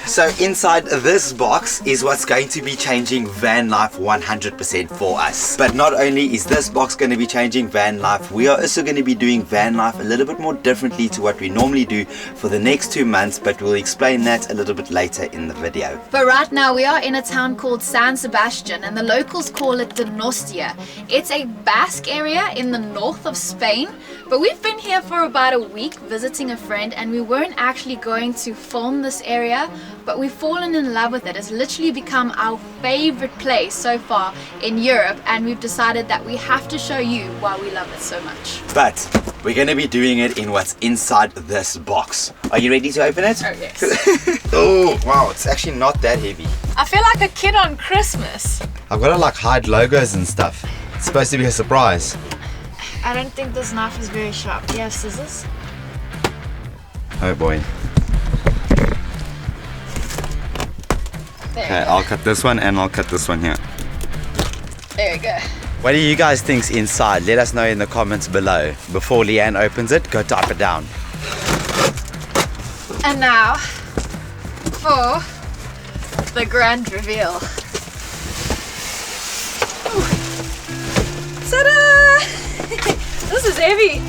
So inside this box is what's going to be changing van life 100% for us. But not only is this box going to be changing van life, we are also going to be doing van life a little bit more differently to what we normally do for the next 2 months, but we'll explain that a little bit later in the video. But right now we are in a town called San Sebastian, and the locals call it Donostia. It's a Basque area in the north of Spain, but we've been here for about a week visiting a friend, and we weren't actually going to film this area, but we've fallen in love with it. It's literally become our favorite place so far in Europe, and we've decided that we have to show you why we love it so much. But we're going to be doing it in what's inside this box. Are you ready to open it? Oh yes. Oh wow, it's actually not that heavy. I feel like a kid on Christmas. I've got to like hide logos and stuff. It's supposed to be a surprise. I don't think this knife is very sharp. Do you have scissors? Oh boy. There Okay, I'll cut this one and I'll cut this one here. There we go. What do you guys think's inside? Let us know in the comments below. Before Leanne opens it, go type it down. And now for the grand reveal. Ta-da! This is heavy.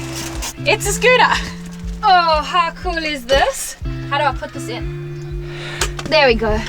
It's a scooter. Oh, how cool is this? How do I put this in? There we go.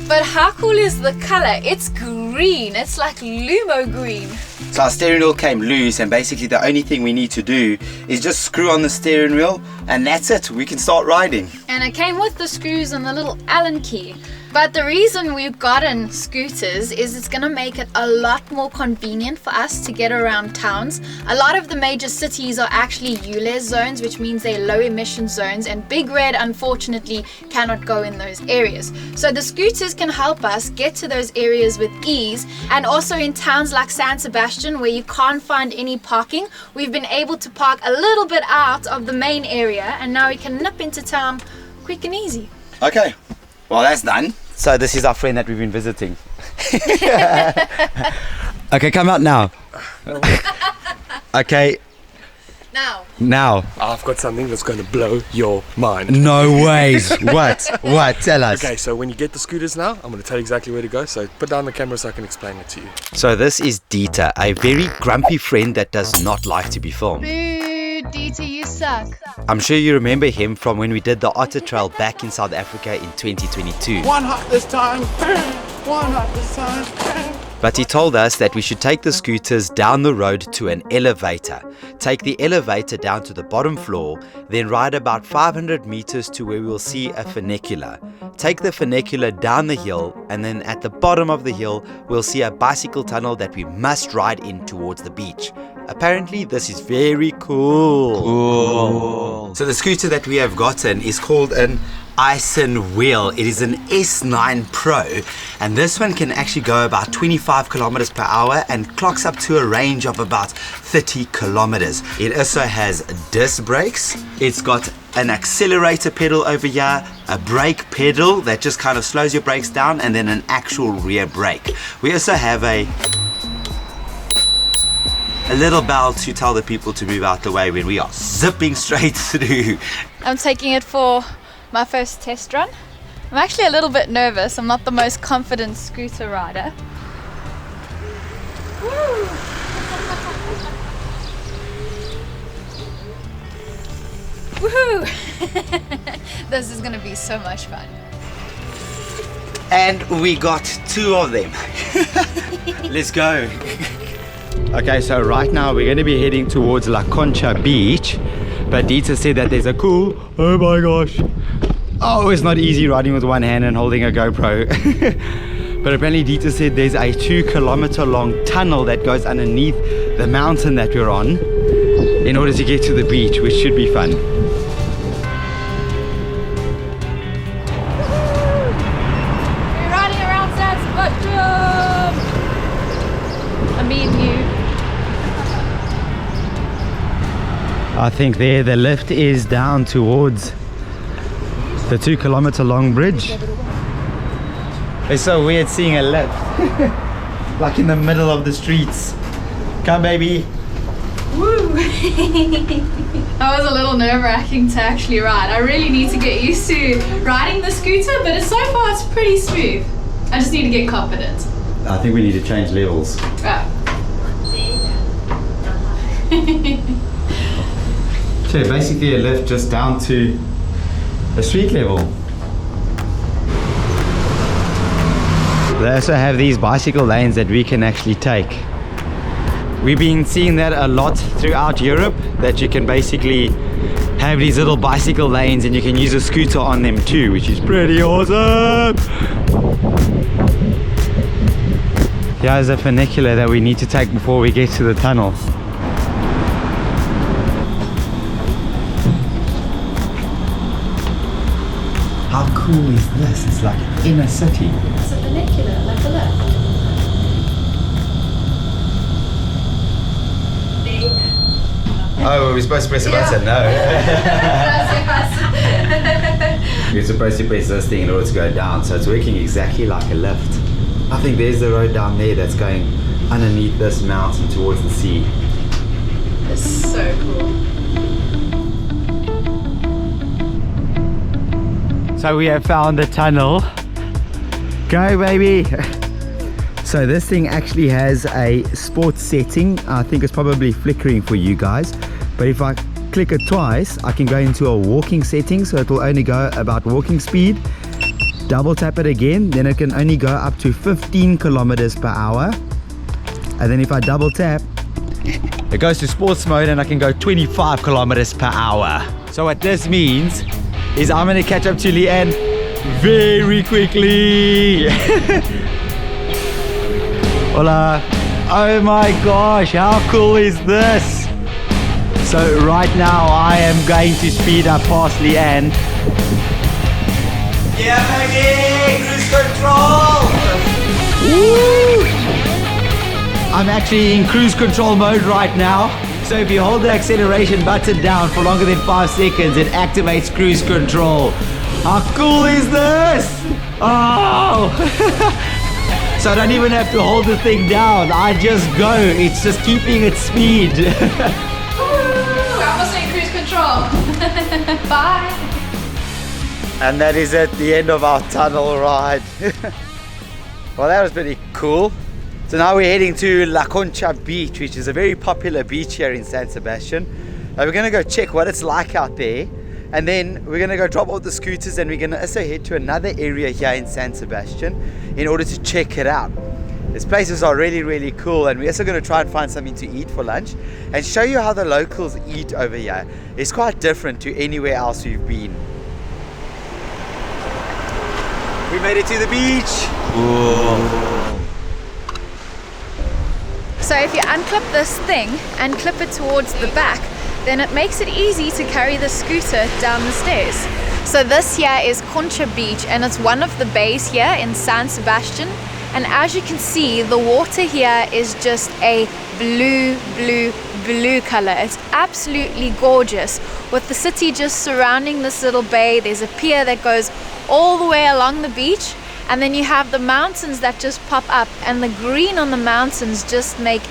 But how cool is the color? It's green. It's like Lumo green. So our steering wheel came loose, and basically the only thing we need to do is just screw on the steering wheel, and that's it. We can start riding. And it came with the screws and the little Allen key. But the reason we've gotten scooters is it's going to make it a lot more convenient for us to get around towns. A lot of the major cities are actually ULEZ zones, which means they're low emission zones, and Big Red unfortunately cannot go in those areas. So the scooters can help us get to those areas with ease. And also in towns like San Sebastian, where you can't find any parking, we've been able to park a little bit out of the main area, and now we can nip into town quick and easy. Okay, well that's done. So this is our friend that we've been visiting. Okay, come out now. Okay. Now. I've got something that's going to blow your mind. No ways. What? Tell us. Okay, so when you get the scooters now, I'm going to tell you exactly where to go. So put down the camera so I can explain it to you. So this is Dieter, a very grumpy friend that does not like to be filmed. Boo, Dieter, you suck. I'm sure you remember him from when we did the Otter Trail back in South Africa in 2022. One hot this time. One hot this time. But he told us that we should take the scooters down the road to an elevator. Take the elevator down to the bottom floor, then ride about 500 meters to where we will see a funicular. Take the funicular down the hill, and then at the bottom of the hill, we'll see a bicycle tunnel that we must ride in towards the beach. Apparently, this is very cool. So the scooter that we have gotten is called an Ison Wheel. It is an S9 Pro, and this one can actually go about 25 kilometers per hour and clocks up to a range of about 30 kilometers. It also has disc brakes. It's got an accelerator pedal over here, a brake pedal that just kind of slows your brakes down, and then an actual rear brake. We also have a little bell to tell the people to move out the way when we are zipping straight through. I'm taking it for my first test run. I'm actually a little bit nervous. I'm not the most confident scooter rider. Woo. Woohoo! This is gonna be so much fun. And we got 2 of them. Let's go. Okay, so right now we're going to be heading towards La Concha Beach, but Dieter said that there's a cool, oh my gosh, oh, it's not easy riding with one hand and holding a GoPro. But apparently Dieter said there's a 2-kilometer long tunnel that goes underneath the mountain that we're on in order to get to the beach, which should be fun. We're riding around San Sebastian. Me and you. I think there the lift is down towards the 2-kilometer long bridge. It's so weird seeing a lift like in the middle of the streets. Come baby. Woo! That was a little nerve-wracking to actually ride. I really need to get used to riding the scooter, but so far it's pretty smooth. I just need to get confident. I think we need to change levels. So basically a lift just down to the street level. They also have these bicycle lanes that we can actually take. We've been seeing that a lot throughout Europe, that you can basically have these little bicycle lanes and you can use a scooter on them too, which is pretty awesome. Here's a funicular that we need to take before we get to the tunnel. How cool is this? It's like in a city. It's a funicular, like a lift. Oh, we're supposed to press a button? No. You're supposed to press this thing in order to go down, so it's working exactly like a lift. I think there's the road down there that's going underneath this mountain towards the sea. It's so cool. So we have found the tunnel. Go baby! So this thing actually has a sports setting. I think it's probably flickering for you guys. But if I click it twice, I can go into a walking setting, so it will only go about walking speed. Double tap it again, then it can only go up to 15 kilometers per hour. And then if I double tap, it goes to sports mode and I can go 25 kilometers per hour. So what this means is I'm gonna catch up to Leanne very quickly. Hola. Oh my gosh, how cool is this? So right now I am going to speed up past Leanne. Yeah baby, cruise control! Woo! I'm actually in cruise control mode right now. So if you hold the acceleration button down for longer than 5 seconds, it activates cruise control. How cool is this? Oh! So I don't even have to hold the thing down. I just go. It's just keeping its speed. We're almost in cruise control. Bye. And that is at the end of our tunnel ride. Well, that was pretty cool. So now we're heading to La Concha Beach, which is a very popular beach here in San Sebastian. We're gonna go check what it's like out there, and then we're gonna go drop off the scooters, and we're gonna also head to another area here in San Sebastian in order to check it out. These places are really, really cool, and we're also gonna try and find something to eat for lunch and show you how the locals eat over here. It's quite different to anywhere else we've been. We made it to the beach. Whoa. So if you unclip this thing and clip it towards the back, then it makes it easy to carry the scooter down the stairs. So this here is Concha Beach, and it's one of the bays here in San Sebastian. And as you can see, the water here is just a blue, blue, blue color. It's absolutely gorgeous. With the city just surrounding this little bay, there's a pier that goes all the way along the beach. And then you have the mountains that just pop up, and the green on the mountains just make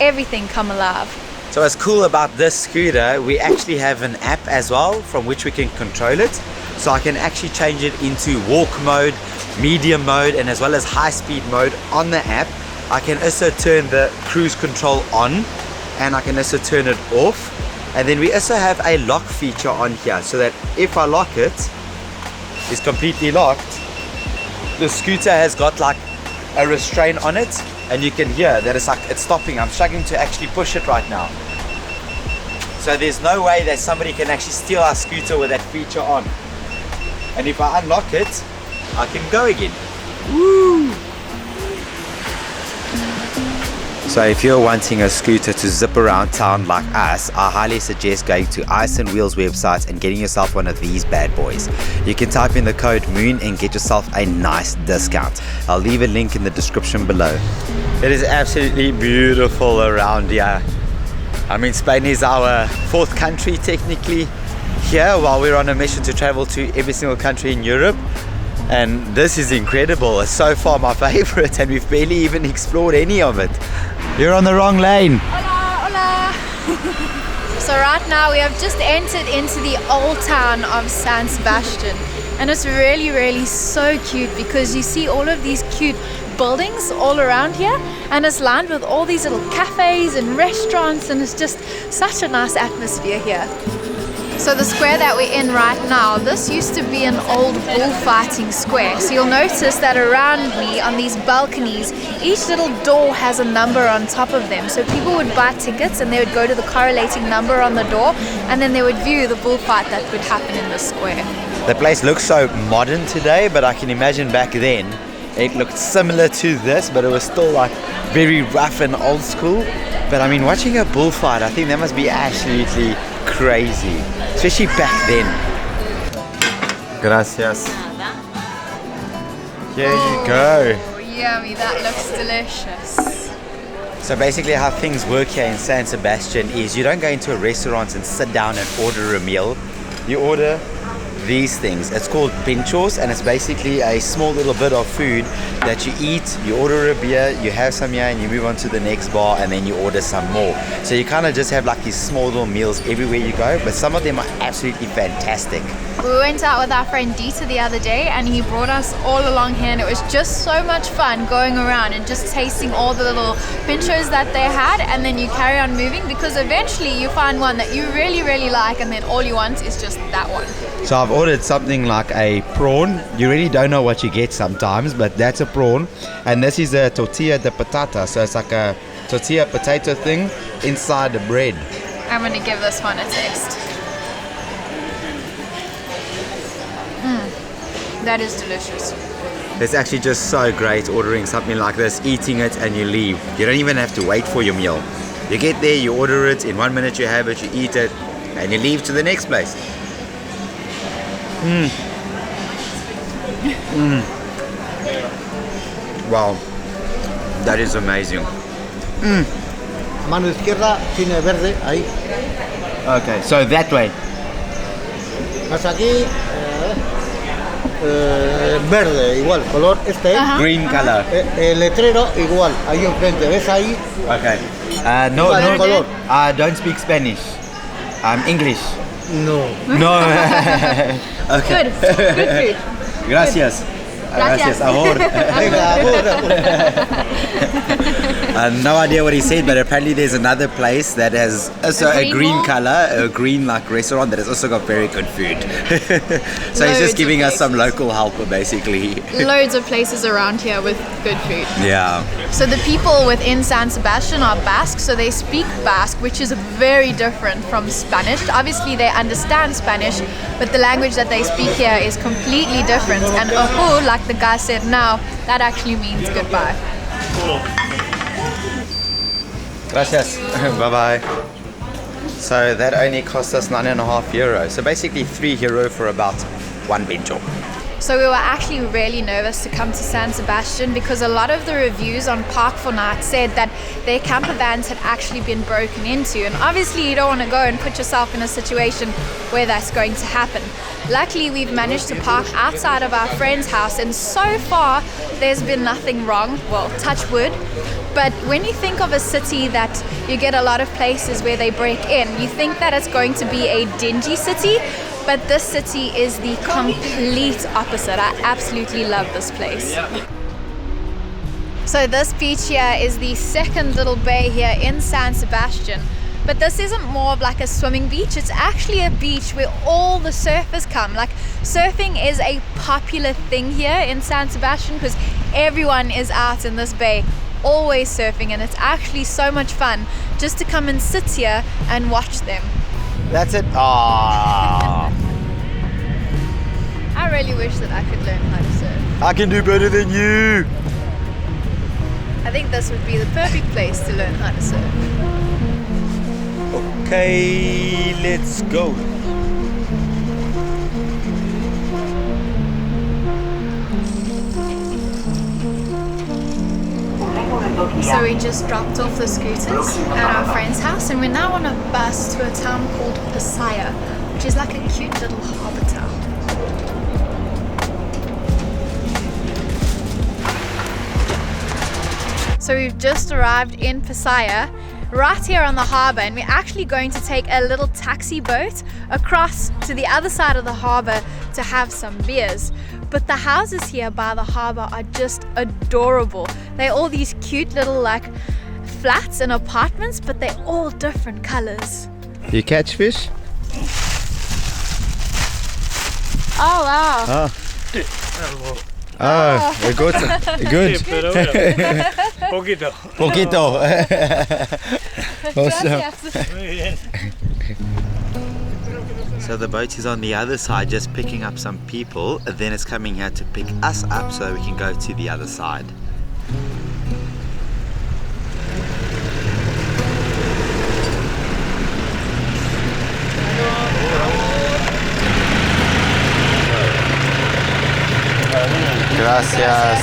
everything come alive. So what's cool about this scooter, we actually have an app as well from which we can control it. So I can actually change it into walk mode, medium mode, and as well as high speed mode on the app. I can also turn the cruise control on, and I can also turn it off. And then we also have a lock feature on here, so that if I lock it, it's completely locked. The scooter has got like a restraint on it, and you can hear that it's stopping. I'm struggling to actually push it right now. So there's no way that somebody can actually steal our scooter with that feature on. And if I unlock it, I can go again. Woo! So if you're wanting a scooter to zip around town like us, I highly suggest going to Ice and Wheels website and getting yourself one of these bad boys. You can type in the code MOON and get yourself a nice discount. I'll leave a link in the description below. It is absolutely beautiful around here. I mean, Spain is our 4th country technically here, while we're on a mission to travel to every single country in Europe. And this is incredible. It's so far my favorite, and we've barely even explored any of it. You're on the wrong lane. Hola, hola. So right now we have just entered into the old town of San Sebastian, and it's really, really so cute because you see all of these cute buildings all around here, and it's lined with all these little cafes and restaurants, and it's just such a nice atmosphere here. So the square that we're in right now, this used to be an old bullfighting square. So you'll notice that around me on these balconies, each little door has a number on top of them. So people would buy tickets and they would go to the correlating number on the door, and then they would view the bullfight that would happen in the square. The place looks so modern today, but I can imagine back then it looked similar to this, but it was still like very rough and old school. But I mean, watching a bullfight, I think that must be absolutely crazy, especially back then. Gracias. Here you go. Oh, yummy, that looks delicious. So basically how things work here in San Sebastian is you don't go into a restaurant and sit down and order a meal. You order these things. It's called Pinchos, and it's basically a small little bit of food that you eat. You order a beer, you have some here, and you move on to the next bar, and then you order some more. So you kind of just have like these small little meals everywhere you go, but some of them are absolutely fantastic. We went out with our friend Dieter the other day, and he brought us all along here, and it was just so much fun going around and just tasting all the little pinchos that they had, and then you carry on moving because eventually you find one that you really, really like, and then all you want is just that one. So I've ordered something like a prawn. You really don't know what you get sometimes, but that's a prawn. And this is a tortilla de patata. So it's like a tortilla potato thing inside the bread. I'm going to give this one a taste. That is delicious. It's actually just so great ordering something like this, eating it, and you leave. You don't even have to wait for your meal. You get there, you order it, in 1 minute you have it, you eat it, and you leave to the next place. Wow, that is amazing. Mano izquierda tiene verde, ahí. Okay, so that way. Más aquí, verde, igual, color este. Green color. El letrero igual, ahí enfrente, ¿ves ahí? Okay. No, Igual, color. I don't speak Spanish. English. No. No. Okay. Good. Good food. Gracias. Gracias. Ahor. Venga, ahora. No idea what he said, but apparently there's another place that has also a green mall? color, a green like restaurant that has also got very good food. So he's Loads just of giving us some places. local help basically. Loads of places around here with good food. Yeah. So the people within San Sebastian are Basque, so they speak Basque, which is very different from Spanish. Obviously they understand Spanish, but the language that they speak here is completely different. And ojo, like the guy said now, that actually means goodbye. Gracias. Bye bye. So that only cost us €9.5. So basically €3 for about one Pincho. So we were actually really nervous to come to San Sebastian because a lot of the reviews on Park 4 Night said that their camper vans had actually been broken into, and obviously you don't want to go and put yourself in a situation where that's going to happen. Luckily we've managed to park outside of our friend's house, and so far there's been nothing wrong, well, touch wood. But when you think of a city that you get a lot of places where they break in, you think that it's going to be a dingy city, but this city is the complete opposite. I absolutely love this place. So this beach here is the second little bay here in San Sebastian. But this isn't more of like a swimming beach, it's actually a beach where all the surfers come. Like, surfing is a popular thing here in San Sebastian because everyone is out in this bay, always surfing, and it's actually so much fun just to come and sit here and watch them. That's it. Aww. I really wish that I could learn how to surf. I can do better than you. I think this would be the perfect place to learn how to surf. Okay, let's go. So we just dropped off the scooters at our friend's house, and we're now on a bus to a town called Pasaia, which is like a cute little harbour town. So we've just arrived in Pasaia, right here on the harbour, and we're actually going to take a little taxi boat across to the other side of the harbour to have some beers. But the houses here by the harbour are just adorable. They're all these cute little like flats and apartments, but they're all different colours. You catch fish? Oh wow. Good. Poquito. Poquito. Awesome. So the boat is on the other side, just picking up some people. Then it's coming here to pick us up so we can go to the other side. Gracias.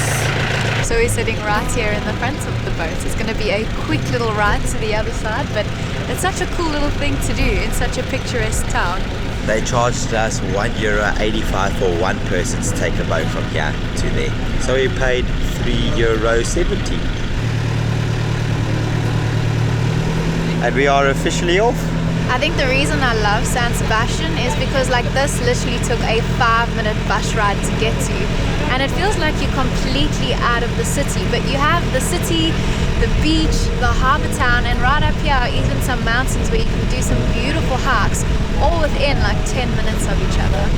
So we're sitting right here in the front of the boat. It's going to be a quick little ride to the other side, but it's such a cool little thing to do in such a picturesque town. They charged us €1.85 for one person to take a boat from here to there. So we paid €3.70. And we are officially off. I think the reason I love San Sebastian is because like this literally took a 5-minute bus ride to get to, and it feels like you're completely out of the city, but you have the city, the beach, the harbour town, and right up here are even some mountains where you can do some beautiful hikes all within like 10 minutes of each other.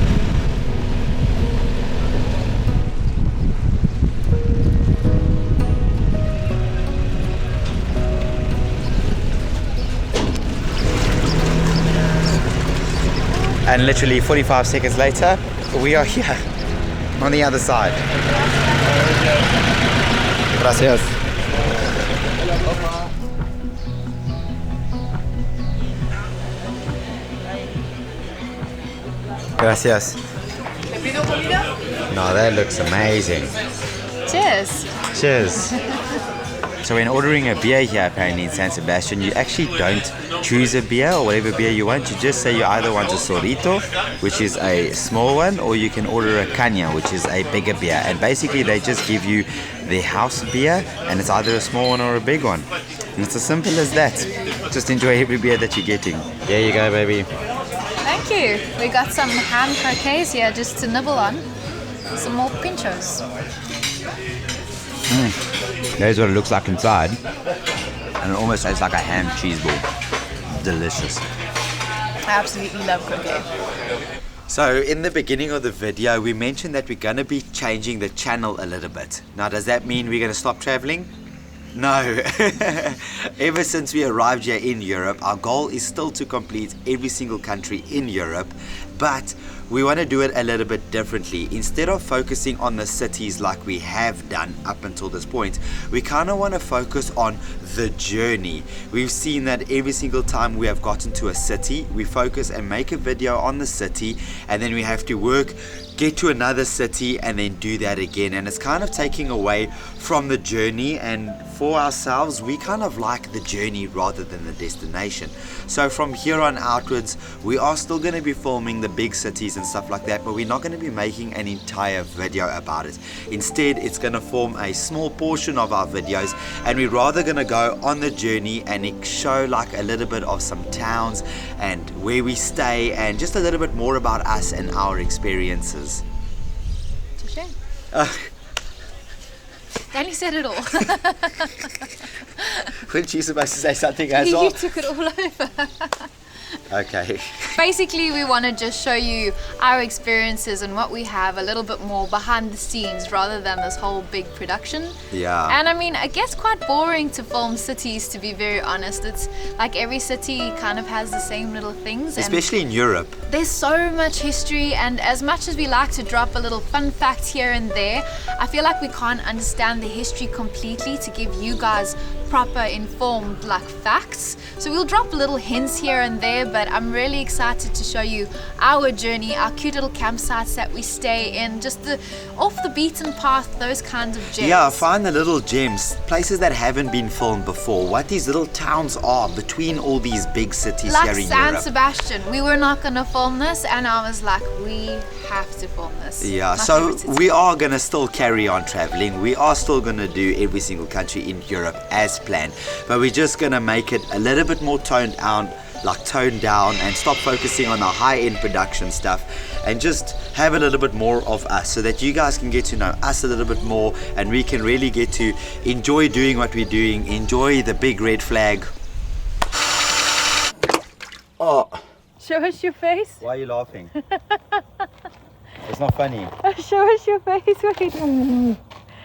And literally 45 seconds later, we are here on the other side. Gracias. Gracias. No, that looks amazing. Cheers! Cheers. So when ordering a beer here apparently in San Sebastian, you actually don't choose a beer or whatever beer you want. You just say you either want a Sorrito, which is a small one, or you can order a Caña, which is a bigger beer. And basically they just give you their house beer, and it's either a small one or a big one. And it's as simple as that. Just enjoy every beer that you're getting. There you go, baby. Thank you! We got some ham croquets here just to nibble on. Some more Pinchos. There's what it looks like inside. And it almost tastes like a ham cheese ball. Delicious. I absolutely love croquet. So in the beginning of the video, we mentioned that we're going to be changing the channel a little bit. Now, does that mean we're going to stop traveling? No. Ever since we arrived here in Europe, our goal is still to complete every single country in Europe, but we want to do it a little bit differently. Instead of focusing on the cities like we have done up until this point, we kind of want to focus on the journey. We've seen that every single time we have gotten to a city, we focus and make a video on the city, and then we have to work, get to another city, and then do that again. And it's kind of taking away from the journey, and for ourselves, we kind of like the journey rather than the destination. So from here on outwards, we are still going to be filming the big cities and stuff like that, but we're not going to be making an entire video about it. Instead, it's going to form a small portion of our videos, and we're rather going to go on the journey and show like a little bit of some towns and where we stay, and just a little bit more about us and our experiences. Touché. Danny said it all. Weren't you supposed to say something as You well? took it all over. Okay. Basically, we want to just show you our experiences and what we have a little bit more behind the scenes rather than this whole big production. Yeah. And I mean, it gets quite boring to film cities, to be very honest. It's like every city kind of has the same little things. Especially in Europe. There's so much history, and as much as we like to drop a little fun fact here and there, I feel like we can't understand the history completely to give you guys proper informed like facts. So we'll drop little hints here and there, but I'm really excited to show you our journey, our cute little campsites that we stay in, just the off the beaten path, those kinds of gems. Yeah, find the little gems, places that haven't been filmed before, what these little towns are between all these big cities like here in San Europe. Sebastian. We were not going to film this, and I was like, we have to film this. Yeah, My so favorite city. we are going to still carry on traveling. We are still going to do every single country in Europe as planned. But we're just going to make it a little bit more toned down and stop focusing on the high-end production stuff and just have a little bit more of us so that you guys can get to know us a little bit more and we can really get to enjoy doing what we're doing, enjoy the big red flag. Oh. Show us your face. Why are you laughing? It's not funny. Show us your face. Wait.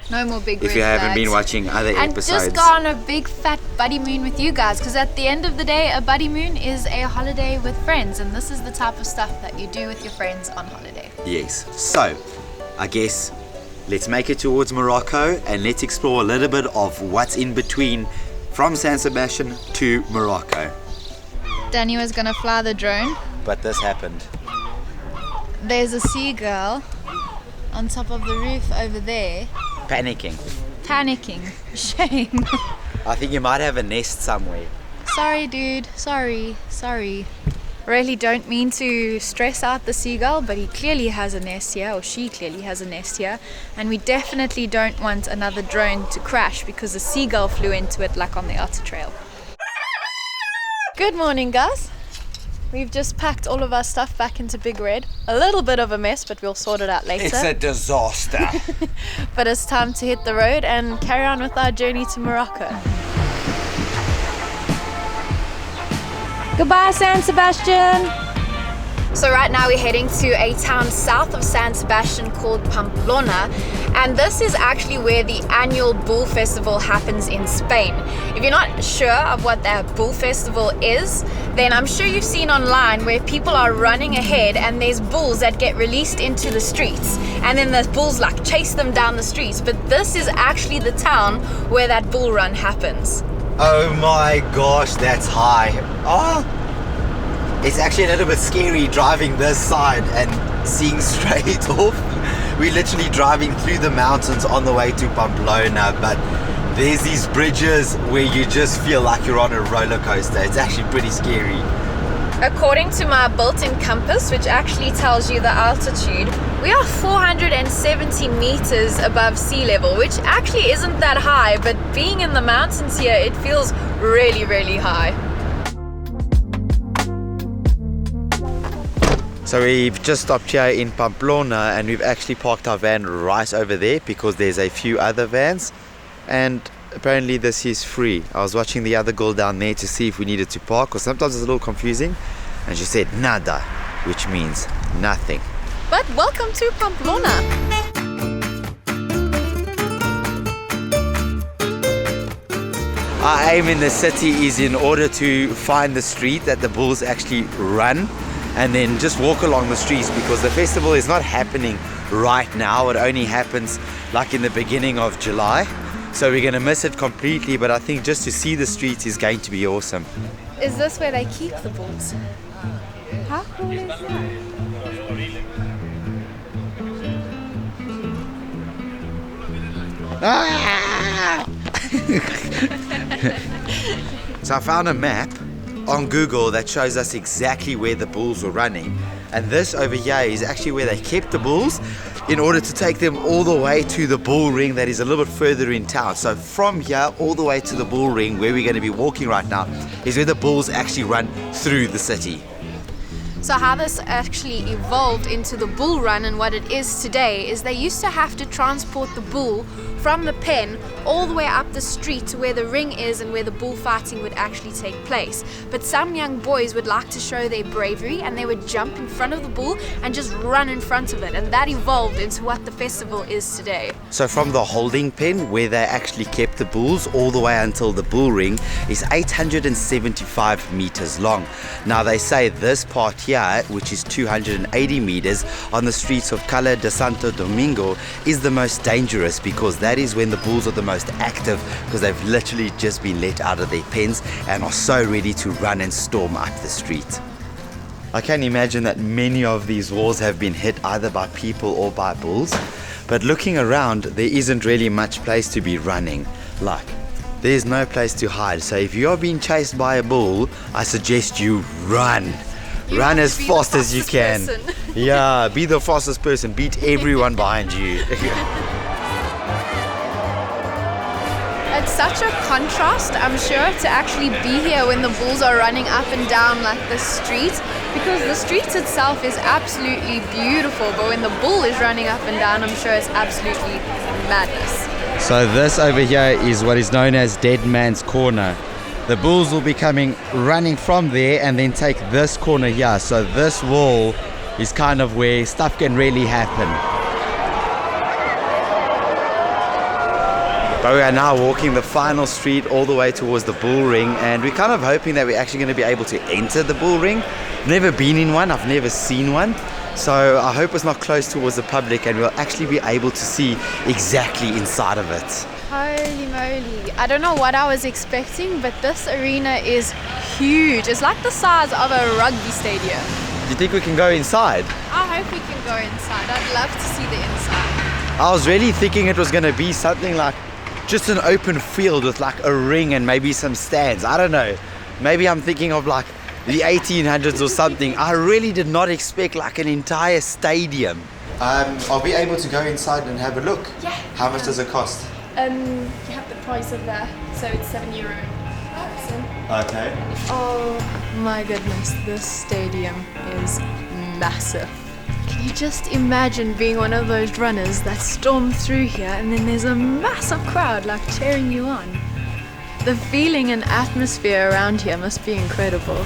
No more big If red you haven't flags. been watching other And episodes. just go on a big fat buddy moon with you guys, because at the end of the day, a buddy moon is a holiday with friends, and this is the type of stuff that you do with your friends on holiday. Yes. So, I guess let's make it towards Morocco and let's explore a little bit of what's in between from San Sebastian to Morocco. Danny was gonna fly the drone. But this happened. There's a seagull on top of the roof over there, Panicking. panicking. Shame. I think you might have a nest somewhere. Sorry, dude. Sorry. Really don't mean to stress out the seagull, but he clearly has a nest here, or she clearly has a nest here, and we definitely don't want another drone to crash because a seagull flew into it like on the outer trail. Good morning, guys. We've just packed all of our stuff back into Big Red. A little bit of a mess, but we'll sort it out later. It's a disaster. But it's time to hit the road and carry on with our journey to Morocco. Goodbye, San Sebastian. So right now we're heading to a town south of San Sebastian called Pamplona, and this is actually where the annual Bull Festival happens in Spain. If you're not sure of what that Bull Festival is, then I'm sure you've seen online where people are running ahead and there's bulls that get released into the streets, and then the bulls like chase them down the streets. But this is actually the town where that bull run happens. Oh my gosh, that's high. Oh, it's actually a little bit scary driving this side and seeing straight off. We're literally driving through the mountains on the way to Pamplona, but there's these bridges where you just feel like you're on a roller coaster. It's actually pretty scary. According to my built-in compass, which actually tells you the altitude, we are 470 meters above sea level, which actually isn't that high, but being in the mountains here, it feels really, really high. So we've just stopped here in Pamplona and we've actually parked our van right over there because there's a few other vans and apparently this is free. I was watching the other girl down there to see if we needed to park, because sometimes it's a little confusing, and she said nada, which means nothing. But welcome to Pamplona. Our aim in the city is in order to find the street that the bulls actually run and then just walk along the streets, because the festival is not happening right now. It only happens like in the beginning of July. So we're going to miss it completely, but I think just to see the streets is going to be awesome. Is this where they keep the bulls? How cool is that? So I found a map on Google that shows us exactly where the bulls were running, and this over here is actually where they kept the bulls in order to take them all the way to the bull ring that is a little bit further in town. So from here all the way to the bull ring where we're going to be walking right now is where the bulls actually run through the city. So how this actually evolved into the bull run and what it is today is they used to have to transport the bull from the pen all the way up the street to where the ring is and where the bullfighting would actually take place. But some young boys would like to show their bravery and they would jump in front of the bull and just run in front of it, and that evolved into what the festival is today. So from the holding pen where they actually kept the bulls all the way until the bull ring is 875 meters long. Now they say this part here, which is 280 meters on the streets of Cala de Santo Domingo, is the most dangerous, because that is when the bulls are the most active, because they've literally just been let out of their pens and are so ready to run and storm up the street. I can imagine that many of these walls have been hit either by people or by bulls, but looking around there isn't really much place to be running. Like, there's no place to hide, so if you're being chased by a bull, I suggest you run. Run as fast as you can. Yeah, be the fastest person, beat everyone behind you. It's such a contrast, I'm sure, to actually be here when the bulls are running up and down like the street, because the street itself is absolutely beautiful, but when the bull is running up and down, I'm sure it's absolutely madness. So this over here is what is known as Dead Man's Corner. The bulls will be running from there and then take this corner here. So this wall is kind of where stuff can really happen. But we are now walking the final street all the way towards the bull ring, and we're kind of hoping that we're actually going to be able to enter the bull ring. I've never been in one, I've never seen one. So I hope it's not close towards the public and we'll actually be able to see exactly inside of it. Holy moly. I don't know what I was expecting, but this arena is huge. It's like the size of a rugby stadium. Do you think we can go inside? I hope we can go inside. I'd love to see the inside. I was really thinking it was going to be something like just an open field with like a ring and maybe some stands. I don't know. Maybe I'm thinking of like the 1800s or something. I really did not expect like an entire stadium. Are we able to go inside and have a look? Yeah. How much does it cost? You have the price of that, so it's €7 per person. Okay. Oh my goodness, this stadium is massive. Can you just imagine being one of those runners that storm through here and then there's a massive crowd like cheering you on? The feeling and atmosphere around here must be incredible.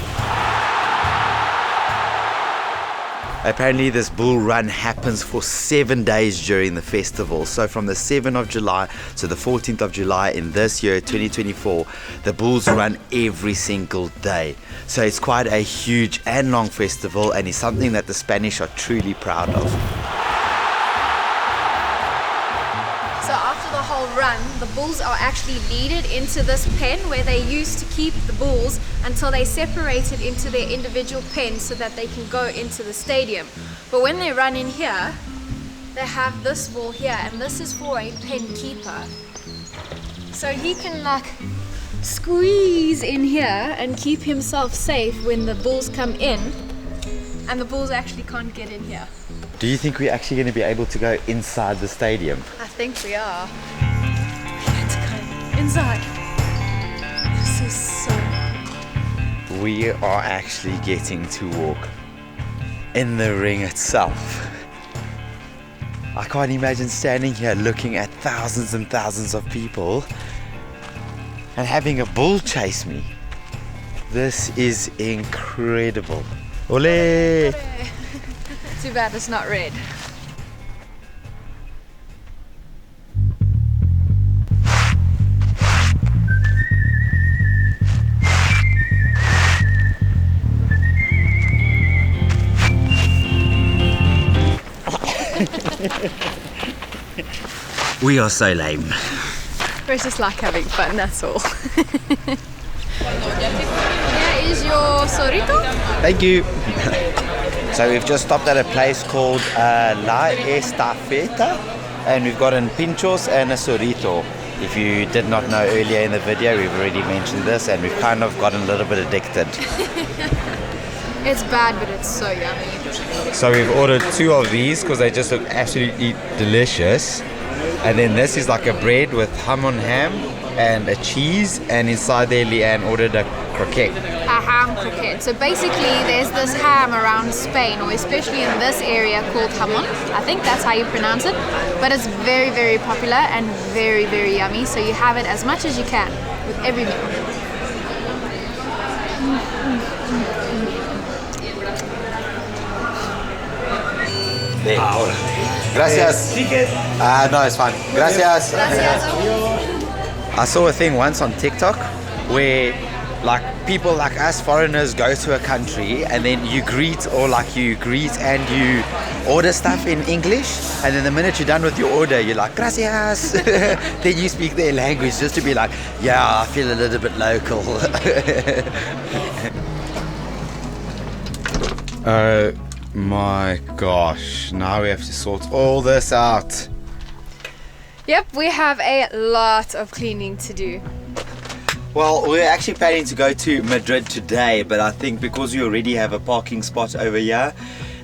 Apparently this bull run happens for 7 days during the festival. So from the 7th of July to the 14th of July in this year, 2024, the bulls run every single day. So it's quite a huge and long festival, and it's something that the Spanish are truly proud of. So after the whole run, the bulls are actually leaded into this pen where they used to keep the bulls until they separated into their individual pens so that they can go into the stadium. But when they run in here, they have this wall here, and this is for a pen keeper. So he can like squeeze in here and keep himself safe when the bulls come in, and the bulls actually can't get in here. Do you think we're actually going to be able to go inside the stadium? I think we are. Let's go inside. This is so... We are actually getting to walk in the ring itself. I can't imagine standing here looking at thousands and thousands of people and having a bull chase me. This is incredible. Ole! Too bad it's not red. We are so lame. We're just like having fun, that's all. Here is your sorrito. Thank you. So we've just stopped at a place called La Estafeta, and we've got a Pinchos and a sorrito. If you did not know earlier in the video, we've already mentioned this, and we've kind of gotten a little bit addicted. It's bad, but it's so yummy. So we've ordered 2 of these because they just look absolutely delicious. And then this is like a bread with ham and a cheese, and inside there Leanne ordered a croquette. A ham croquette. So basically there's this ham around Spain, or especially in this area, called jamón. I think that's how you pronounce it. But it's very, very popular and very, very yummy. So you have it as much as you can with every meal. There. Gracias. No, it's fine. Gracias. I saw a thing once on TikTok where like people like us foreigners go to a country and then you greet and you order stuff in English, and then the minute you're done with your order you're like gracias. Then you speak their language just to be like, yeah, I feel a little bit local. Oh my gosh, now we have to sort all this out. Yep, we have a lot of cleaning to do. Well, we're actually planning to go to Madrid today, but I think because we already have a parking spot over here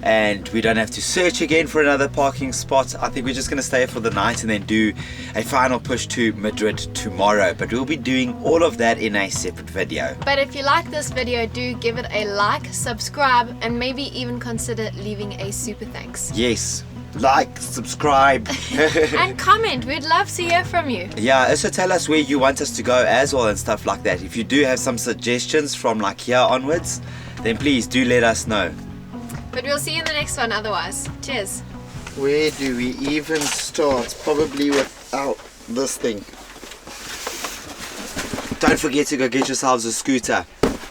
and we don't have to search again for another parking spot. I think we're just going to stay for the night and then do a final push to Madrid tomorrow, but we'll be doing all of that in a separate video. But if you like this video, do give it a like, subscribe, and maybe even consider leaving a super thanks. Yes, like, subscribe. And comment, we'd love to hear from you. Yeah, also tell us where you want us to go as well and stuff like that. If you do have some suggestions from like here onwards, then please do let us know. But we'll see you in the next one otherwise. Cheers. Where do we even start? Probably without this thing. Don't forget to go get yourselves a scooter.